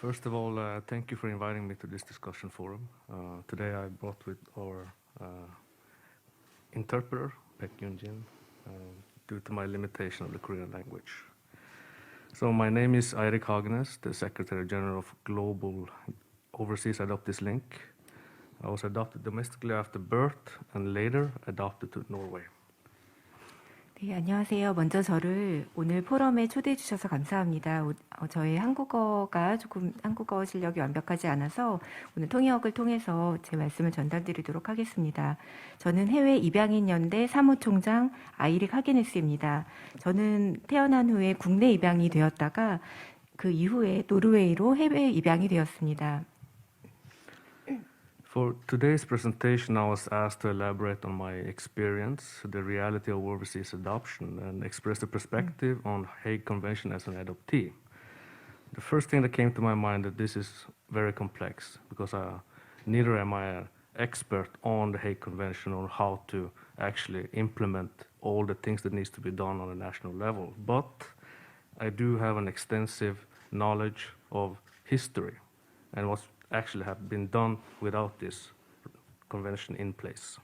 First of all, thank you for inviting me to this discussion forum. Today I brought with our interpreter, Baek Yoon-jin, due to my limitation of the Korean language. So my name is Eirik Hagenes, the Secretary General of Global Overseas Adoptees Link. I was adopted domestically after birth and later adopted to Norway. 네, 안녕하세요. 먼저 저를 오늘 포럼에 초대해 주셔서 감사합니다. 저의 한국어가 조금 한국어 실력이 완벽하지 않아서 오늘 통역을 통해서 제 말씀을 전달드리도록 하겠습니다. 저는 해외 입양인 연대 사무총장 아이릭 하게네스입니다. 저는 태어난 후에 국내 입양이 되었다가 그 이후에 노르웨이로 해외 입양이 되었습니다. For today's presentation, I was asked to elaborate on my experience, the reality of overseas adoption, and express the perspective on Hague Convention as an adoptee. The first thing that came to my mind that this is very complex because neither am I an expert on the Hague Convention or how to actually implement all the things that needs to be done on a national level. But I do have an extensive knowledge of history and what's actually have been done without this convention in place.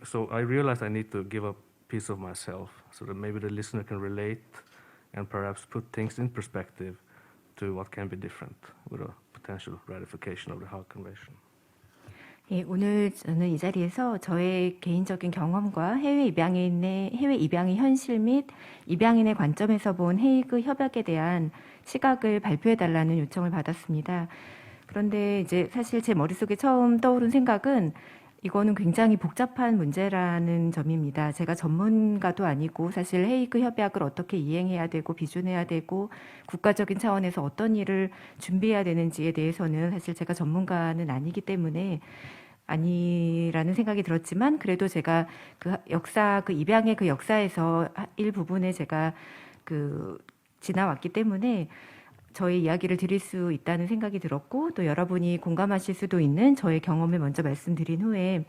So I realized I need to give a piece of myself so that maybe the listener can relate and perhaps put things in perspective to what can be different with a potential ratification of the Hague Convention. 예, 오늘 저는 이 자리에서 저의 개인적인 경험과 해외 입양의 현실 및 입양인의 관점에서 본 헤이그 협약에 대한 시각을 발표해달라는 요청을 받았습니다. 그런데 이제 사실 제 머릿속에 처음 떠오른 생각은 이거는 굉장히 복잡한 문제라는 점입니다. 제가 전문가도 아니고 사실 헤이그 협약을 어떻게 이행해야 되고 비준해야 되고 국가적인 차원에서 어떤 일을 준비해야 되는지에 대해서는 사실 제가 전문가는 아니기 때문에 아니라는 생각이 들었지만 그래도 제가 그 입양의 그 역사에서 일부분에 제가 지나왔기 때문에 저의 이야기를 드릴 수 있다는 생각이 들었고 또 여러분이 공감하실 수도 있는 저의 경험을 먼저 말씀드린 후에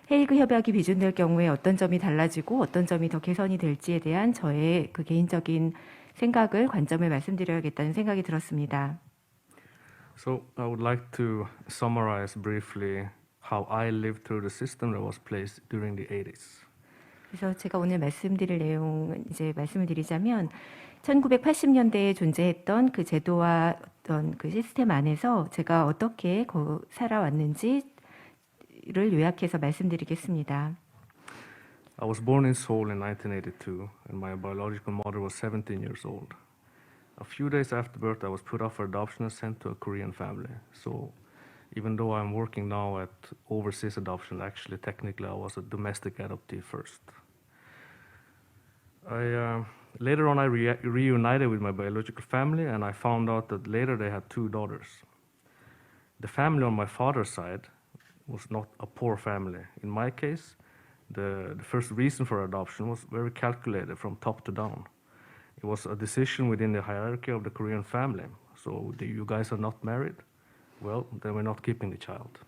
헤이그 협약이 비준될 경우에 어떤 점이 달라지고 어떤 점이 더 개선이 될지에 대한 저의 그 개인적인 생각을 관점을 말씀드려야겠다는 생각이 들었습니다. So I would like to summarize briefly how I lived through the system that was placed during the 80s. 그래서 제가 오늘 말씀드릴 내용은 이제 말씀을 드리자면 1980년대에 존재했던 그 제도와 어떤 그 시스템 안에서 제가 어떻게 살아왔는지를 요약해서 말씀드리겠습니다. I was born in Seoul in 1982 and my biological mother was 17 years old. A few days after birth I was put up for adoption and sent to a Korean family. So even though I'm working now at overseas adoption, actually technically I was a domestic adoptee first. Later on I reunited with my biological family and I found out that later they had two daughters. The family on my father's side was not a poor family. In my case, the first reason for adoption was very calculated from top to down. It was a decision within the hierarchy of the Korean family. So you guys are not married? Well, then we're not keeping the child.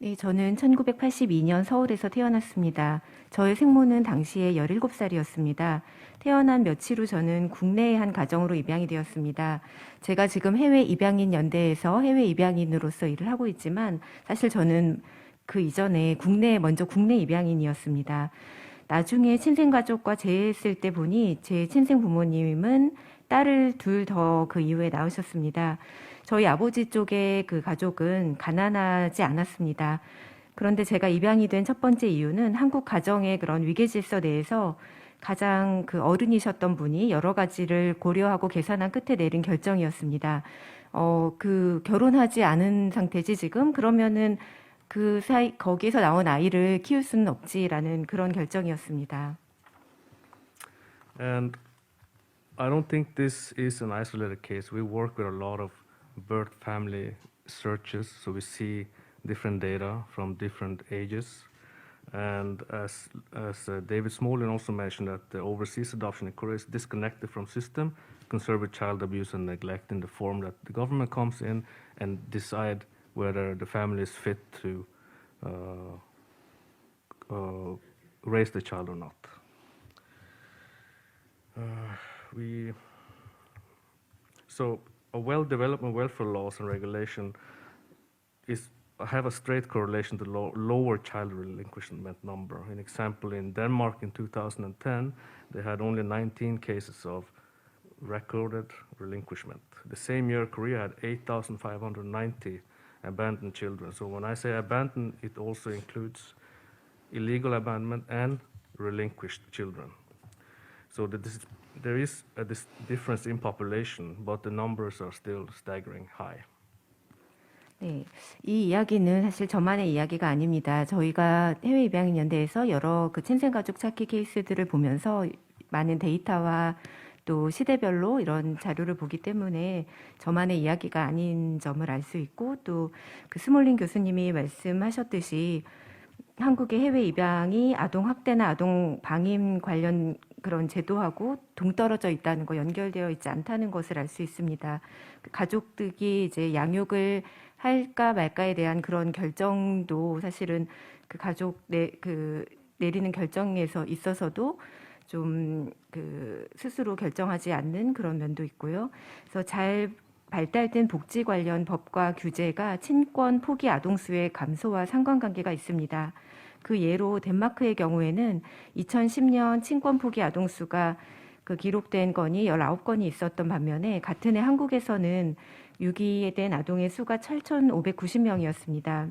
네, 저는 1982년 서울에서 태어났습니다. 저의 생모는 당시에 17살이었습니다. 태어난 며칠 후 저는 국내의 한 가정으로 입양이 되었습니다. 제가 지금 해외 입양인 연대에서 해외 입양인으로서 일을 하고 있지만 사실 저는 그 이전에 먼저 국내 입양인이었습니다. 나중에 친생가족과 재회했을 때 보니 제 친생 부모님은 딸을 둘 더 그 이후에 낳으셨습니다. 저희 아버지 쪽의 그 가족은 가난하지 않았습니다. 그런데 제가 입양이 된 첫 번째 이유는 한국 가정의 그런 위계 질서 내에서 가장 그 어른이셨던 분이 여러 가지를 고려하고 계산한 끝에 내린 결정이었습니다. 결혼하지 않은 상태지 지금? 그러면은 거기에서 나온 아이를 키울 수는 없지라는 그런 결정이었습니다. And I don't think this is an isolated case. We work with a lot of birth family searches, so we see different data from different ages. And as David Smolin also mentioned, that the overseas adoption in Korea is disconnected from system, conservative child abuse and neglect in the form that the government comes in and decide whether the family is fit to raise the child or not. So a well-developed welfare laws and regulation have a straight correlation to lower child relinquishment number. An example, in Denmark in 2010, they had only 19 cases of recorded relinquishment. The same year, Korea had 8,590 abandoned children. So when I say abandoned, it also includes illegal abandonment and relinquished children. So there is a difference in population, but the numbers are still staggering high. 네, 이 이야기는 사실 저만의 이야기가 아닙니다. 저희가 해외 입양인 연대에서 여러 그 친생 가족 찾기 케이스들을 보면서 많은 데이터와 또 시대별로 이런 자료를 보기 때문에 저만의 이야기가 아닌 점을 알 수 있고, 또 그 스몰린 교수님이 말씀하셨듯이 한국의 해외 입양이 아동 학대나 아동 방임 관련 그런 제도하고 동떨어져 있다는 거, 연결되어 있지 않다는 것을 알 수 있습니다. 가족들이 이제 양육을 할까 말까에 대한 그런 결정도 사실은 그 가족 내리는 결정에서 있어서도 좀 그 스스로 결정하지 않는 그런 면도 있고요. 그래서 잘 발달된 복지 관련 법과 규제가 친권 포기 아동 수의 감소와 상관관계가 있습니다. 그 예로 덴마크의 경우에는 2010년 친권 포기 아동 수가 그 기록된 건이 19건이 있었던 반면에 같은 해 한국에서는 유기된 아동의 수가 8,590명이었습니다.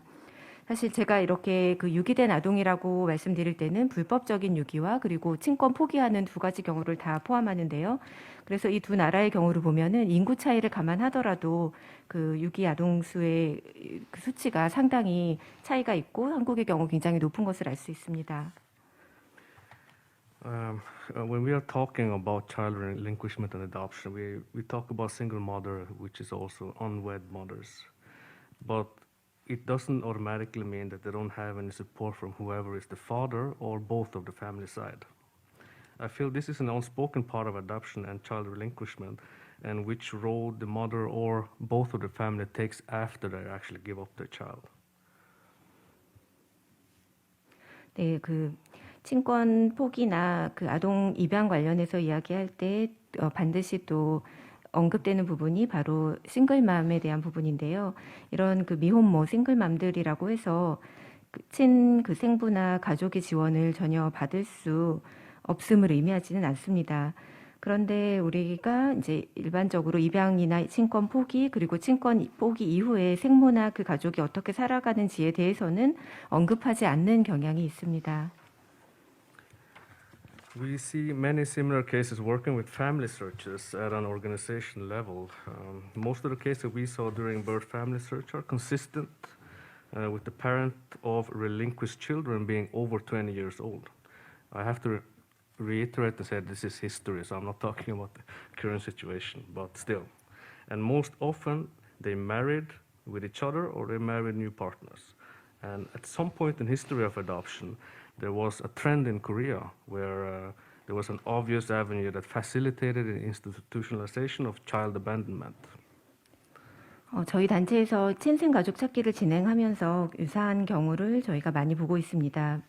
사실 제가 이렇게 그 유기된 아동이라고 말씀드릴 때는 불법적인 유기와 그리고 친권 포기하는 두 가지 경우를 다 포함하는데요. 그래서 이 두 나라의 경우를 보면은 인구 차이를 감안하더라도 그 유기 아동 수의 그 수치가 상당히 차이가 있고 한국의 경우 굉장히 높은 것을 알 수 있습니다. When we are talking about child relinquishment and adoption, we talk about single mother, which is also unwed mothers. But it doesn't automatically mean that they don't have any support from whoever is the father or both of the family side. I feel this is an unspoken part of adoption and child relinquishment, and which role the mother or both of the family takes after they actually give up their child. 네, 그 친권 포기나 그 아동 입양 관련해서 이야기할 때 반드시 또 언급되는 부분이 바로 싱글맘에 대한 부분인데요. 이런 그 미혼모 싱글맘들이라고 해서 그 생부나 가족의 지원을 전혀 받을 수 없음을 의미하지는 않습니다. 그런데 우리가 이제 일반적으로 입양이나 친권 포기 그리고 친권 포기 이후에 생모나 그 가족이 어떻게 살아가는지에 대해서는 언급하지 않는 경향이 있습니다. We see many similar cases working with family searches at an organization level. Most of the cases we saw during birth family search are consistent with the parent of relinquished children being over 20 years old. I have to reiterate and say this is history, so I'm not talking about the current situation, but still. And most often they married with each other or they married new partners. And at some point in history of adoption, there was a trend in Korea where there was an obvious avenue that facilitated the institutionalization of child abandonment. 저희 단체에서 친생 가족 찾기를 진행하면서 유사한 경우를 저희가 많이 보고 있습니다.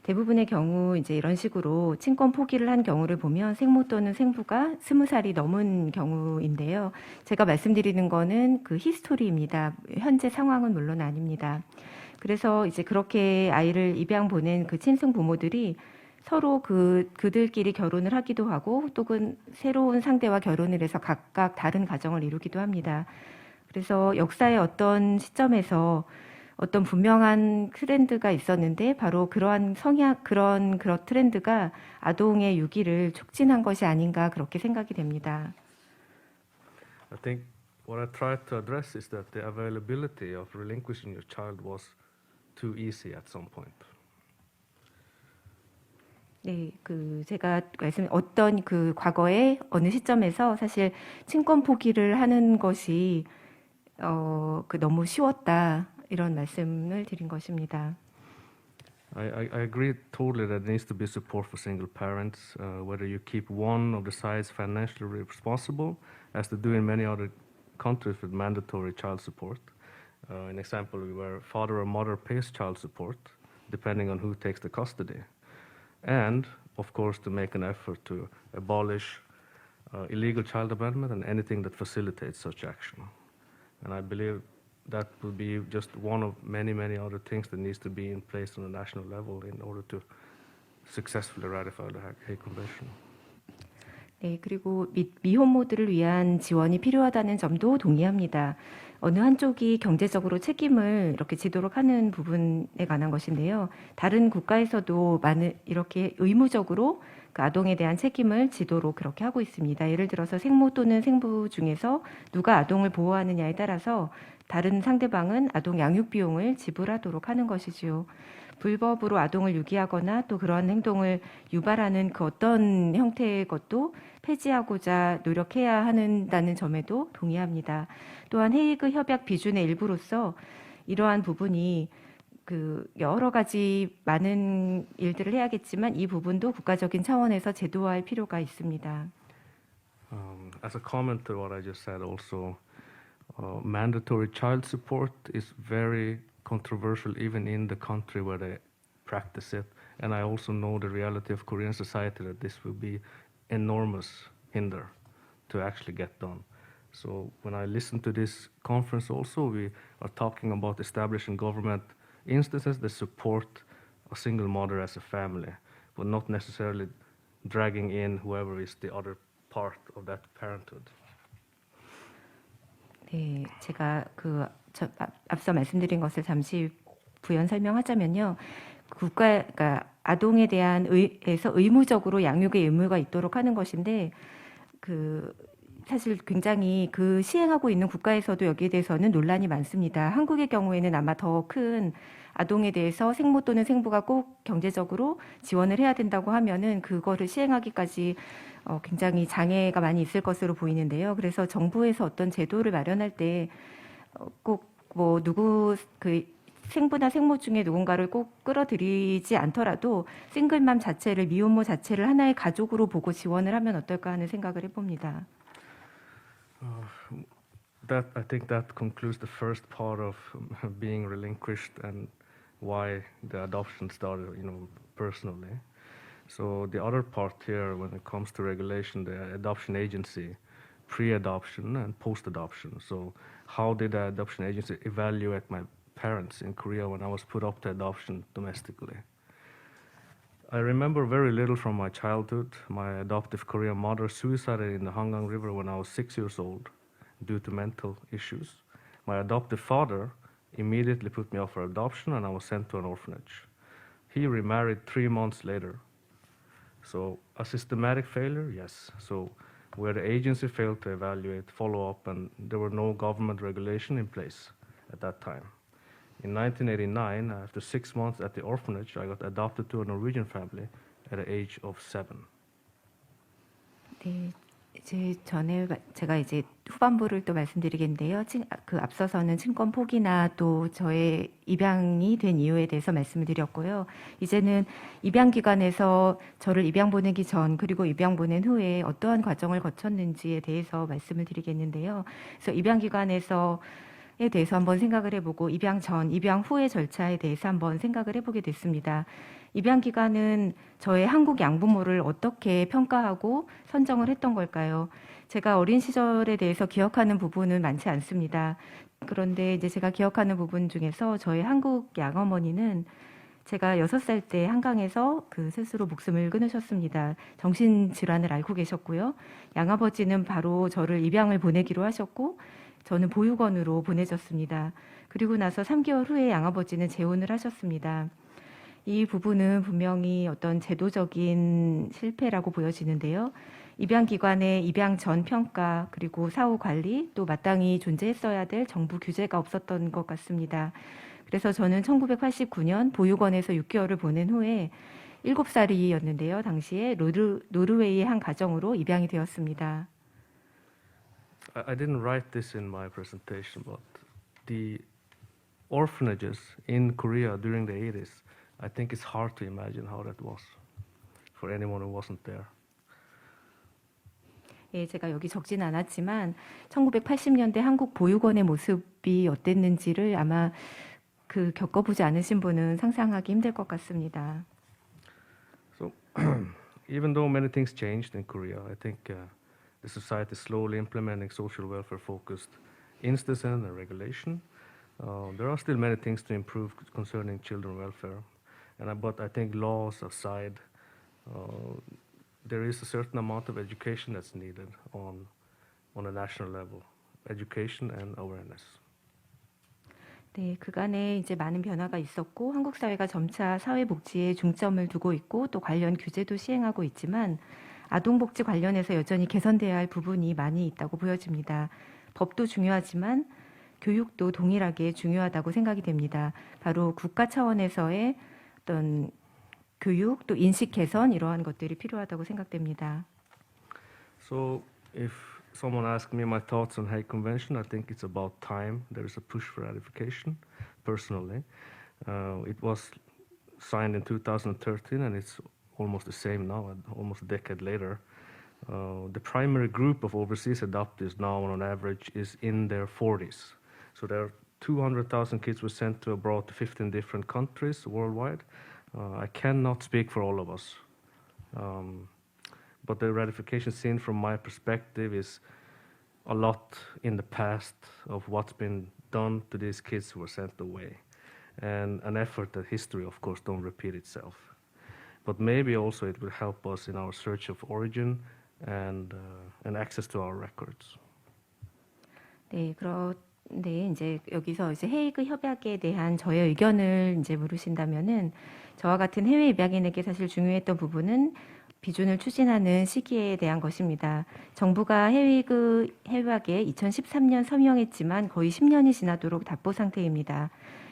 대부분의 경우 이제 이런 식으로 친권 포기를 한 경우를 보면 생모 또는 생부가 20살이 넘은 경우인데요. 제가 말씀드리는 거는 그 히스토리입니다. 현재 상황은 물론 아닙니다. 그래서 이제 그렇게 아이를 입양 보낸 그 친생 부모들이 서로 그들끼리 결혼을 하기도 하고 또는 새로운 상대와 결혼을 해서 각각 다른 가정을 이루기도 합니다. 그래서 역사의 어떤 시점에서 어떤 분명한 트렌드가 있었는데 바로 그러한 그런 트렌드가 아동의 유기를 촉진한 것이 아닌가 그렇게 생각이 됩니다. I think what I tried to address is that the availability of relinquishing your child was too easy at some point. 네, 제가 어떤 그 과거에 어느 시점에서 사실 친권 포기를 하는 것이 너무 쉬웠다 이런 말씀을 드린 것입니다. I agree totally that there needs to be support for single parents, whether you keep one of the sides financially responsible, as they do in many other countries with mandatory child support. An example where father or mother pays child support, depending on who takes the custody. And, of course, to make an effort to abolish illegal child abandonment, and anything that facilitates such action. And I believe that will be just one of many, many other things that needs to be in place on a national level in order to successfully ratify the Hague Convention. 네, 그리고 미혼모들을 위한 지원이 필요하다는 점도 동의합니다. 어느 한쪽이 경제적으로 책임을 이렇게 지도록 하는 부분에 관한 것인데요. 다른 국가에서도 이렇게 의무적으로 그 아동에 대한 책임을 지도록 그렇게 하고 있습니다. 예를 들어서 생모 또는 생부 중에서 누가 아동을 보호하느냐에 따라서 다른 상대방은 아동 양육 비용을 지불하도록 하는 것이지요. 불법으로 아동을 유기하거나 또 그러한 행동을 유발하는 그 어떤 형태의 것도 폐지하고자 노력해야 한다는 점에도 동의합니다. 또한 헤이그 협약 비준의 일부로서 이러한 부분이 그 여러 가지 많은 일들을 해야겠지만 이 부분도 국가적인 차원에서 제도화할 필요가 있습니다. As a comment to what I just said, also mandatory child support is very controversial even in the country where they practice it. And I also know the reality of Korean society that this will be enormous hinder to actually get done. So when I listen to this conference also, we are talking about establishing government instances that support a single mother as a family, but not necessarily dragging in whoever is the other part of that parenthood. 네, 제가 앞서 말씀드린 것을 잠시 부연 설명하자면요. 그러니까 아동에 대한 의무적으로 양육의 의무가 있도록 하는 것인데 사실 굉장히 시행하고 있는 국가에서도 여기에 대해서는 논란이 많습니다. 한국의 경우에는 아마 더 큰 아동에 대해서 생모 또는 생부가 꼭 경제적으로 지원을 해야 된다고 하면은 그거를 시행하기까지 굉장히 장애가 많이 있을 것으로 보이는데요. 그래서 정부에서 어떤 제도를 마련할 때 꼭 뭐 생부나 생모 중에 누군가를 꼭 끌어들이지 않더라도 싱글맘 자체를 미혼모 자체를 하나의 가족으로 보고 지원을 하면 어떨까 하는 생각을 해봅니다. I think that concludes the first part of being relinquished and why the adoption started, personally. So the other part here, when it comes to regulation, the adoption agency, pre-adoption and post-adoption. So how did the adoption agency evaluate my parents in Korea when I was put up to adoption domestically? I remember very little from my childhood. My adoptive Korean mother suicided in the Hangang River when I was 6 years old due to mental issues. My adoptive father immediately put me up for adoption and I was sent to an orphanage. He remarried 3 months later. So a systematic failure, yes. So where the agency failed to evaluate, follow up, and there were no government regulation in place at that time. In 1989, after 6 months at the orphanage, I got adopted to a Norwegian family at the age of 7. 네, 제가 이제 후반부를 또 말씀드리겠는데요. 앞서서는 친권 포기나 또 저의 입양이 된 이유에 대해서 말씀을 드렸고요. 이제는 입양 기관에서 저를 입양 보내기 전 그리고 입양 보낸 후에 어떠한 과정을 거쳤는지에 대해서 말씀을 드리겠는데요. 그래서 입양 기관에서에 대해서 한번 생각을 해보고 입양 전, 입양 후의 절차에 대해서 한번 생각을 해보게 됐습니다. 입양 기관은 저의 한국 양부모를 어떻게 평가하고 선정을 했던 걸까요? 제가 어린 시절에 대해서 기억하는 부분은 많지 않습니다. 그런데 이제 제가 기억하는 부분 중에서 저의 한국 양어머니는 제가 6살 때 한강에서 스스로 목숨을 끊으셨습니다. 정신질환을 앓고 계셨고요. 양아버지는 바로 저를 입양을 보내기로 하셨고 저는 보육원으로 보내졌습니다. 그리고 나서 3개월 후에 양아버지는 재혼을 하셨습니다. 이 부분은 분명히 어떤 제도적인 실패라고 보여지는데요. 입양기관의 입양 전 평가 그리고 사후 관리 또 마땅히 존재했어야 될 정부 규제가 없었던 것 같습니다. 그래서 저는 1989년 보육원에서 6개월을 보낸 후에 7살이었는데요. 당시에 노르웨이의 한 가정으로 입양이 되었습니다. I didn't write this in my presentation, but the orphanages in Korea during the 80s, I think it's hard to imagine how that was for anyone who wasn't there. 예, 제가 여기 적진 않았지만 1980년대 한국 보육원의 모습이 어땠는지를 아마 겪어보지 않으신 분은 상상하기 힘들 것 같습니다. So even though many things changed in Korea, I think the the society is slowly implementing social welfare-focused institutions and regulation. There are still many things to improve concerning children welfare, but I think laws aside, there is a certain amount of education that's needed on a national level, education and awareness. 네, 그간에 이제 많은 변화가 있었고 한국 사회가 점차 사회복지에 중점을 두고 있고 또 관련 규제도 시행하고 있지만 아동복지 관련해서 여전히 개선돼야 할 부분이 많이 있다고 보여집니다. 법도 중요하지만 교육도 동일하게 중요하다고 생각이 됩니다. 바로 국가 차원에서의 어떤 교육 또 인식 개선 이러한 것들이 필요하다고 생각됩니다. So if someone asks me my thoughts on Hague Convention, I think it's about time there is a push for ratification, personally. It was signed in 2013 and it's almost the same now, almost a decade later. The primary group of overseas adoptees now on average is in their 40s. So there are 200,000 kids were sent to abroad to 15 different countries worldwide. I cannot speak for all of us. But the ratification scene from my perspective is a lot in the past of what's been done to these kids who were sent away. And an effort that history, of course, don't repeat itself. But maybe also it will help us in our search of origin and access to our records. 네, 네, 이제 여기서 이제 헤이그 협약에 대한 저의 의견을 이제 물으신다면은 저와 같은 해외 입양인에게 사실 중요했던 부분은 비준을 추진하는 시기에 대한 것입니다. 정부가 헤이그 협약에 2013년 서명했지만 거의 10년이 지나도록 답보 상태입니다.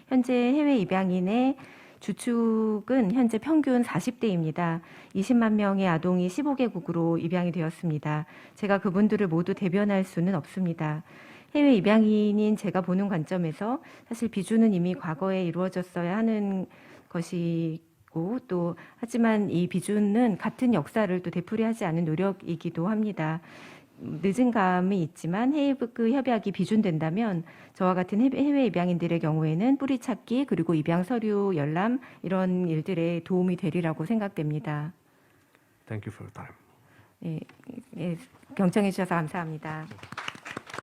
현재 해외 입양인의 주축은 현재 평균 40대입니다. 20만 명의 아동이 15개국으로 입양이 되었습니다. 제가 그분들을 모두 대변할 수는 없습니다. 해외 입양인인 제가 보는 관점에서 사실 비준은 이미 과거에 이루어졌어야 하는 것이고 또 하지만 이 비준은 같은 역사를 또 되풀이하지 않은 노력이기도 합니다. 늦은 감이 있지만 헤이그 협약이 비준된다면 저와 같은 해외 입양인들의 경우에는 뿌리찾기 그리고 입양 서류 열람 이런 일들에 도움이 되리라고 생각됩니다. Thank you for your time. 네, 경청해 주셔서 감사합니다.